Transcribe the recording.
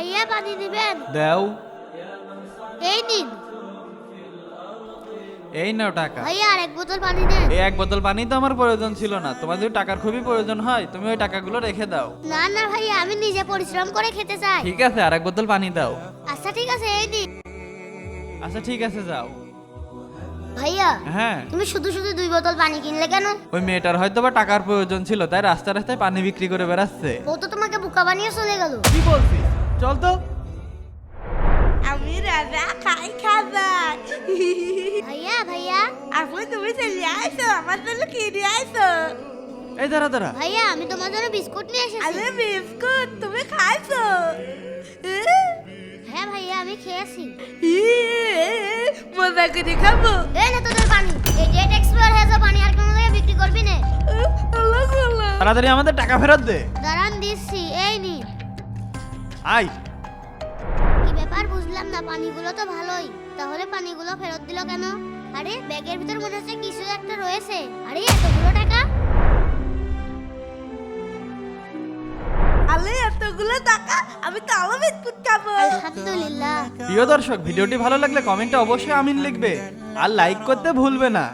ভাইয়া পানি দিবেন? দাও। এই নিন। এই নাও টাকা। ভাইয়া আর এক বোতল পানি দেন। এই এক বোতল পানি তো আমার প্রয়োজন ছিল না, তোমার যদি টাকার খুবই প্রয়োজন হয় তুমি ওই টাকাগুলো রেখে দাও। না না ভাইয়া, আমি নিজে পরিশ্রম করে খেতে চাই। ঠিক আছে, আর এক বোতল পানি দাও। আচ্ছা ঠিক আছে, এই নিন। আচ্ছা ঠিক আছে, যাও। ভাইয়া হ্যাঁ, তুমি শুধু শুধু 2 বোতল পানি কিনলে কেন? ওই মেয়েটার হয়তো বা টাকার প্রয়োজন ছিল, তাই রাস্তায় রাস্তায় পানি বিক্রি করে বেড়াচ্ছে। ও তো তোমাকে বোকা বানিয়ে চলে গেল। কি বলছিস? চল তো। আমি রাজা খাই খাবার। ভাইয়া ভাইয়া আপু তুমি চলে আইসো, আমার জন্য কিনে আইসো। এই দাঁড়া দাঁড়া। ভাইয়া আমি তোমার জন্য বিস্কুট নিয়ে এসেছি। আরে বিস্কুট তুমি খাইছো? হ্যাঁ ভাইয়া আমি খেয়েছি। মজা করে খাবো। এই না তোদের পানি, এই ডেট এক্সপায়ার হয়েছে পানি আর কোনো জায়গায় বিক্রি করবি না। আল্লাহ আল্লাহ। তাড়াতাড়ি আমাদের টাকা ফেরত দে। দাঁড়ান দিচ্ছি, এই নিন। আয়। কি ব্যাপার বুঝলাম না, পানিগুলো তো ভালোই, তাহলে পানিগুলো ফেরত দিল কেন? আরে ব্যাগের ভিতর মনে হচ্ছে কিছু একটা রয়েছে। আরে এতগুলো টাকা! আলে এতগুলো টাকা, আমি তো আরো বিস্কুট খাবো। আলহামদুলিল্লাহ। প্রিয় দর্শক, ভিডিওটি ভালো লাগলে কমেন্টে অবশ্যই আমিন লিখবে আর লাইক করতে ভুলবে না।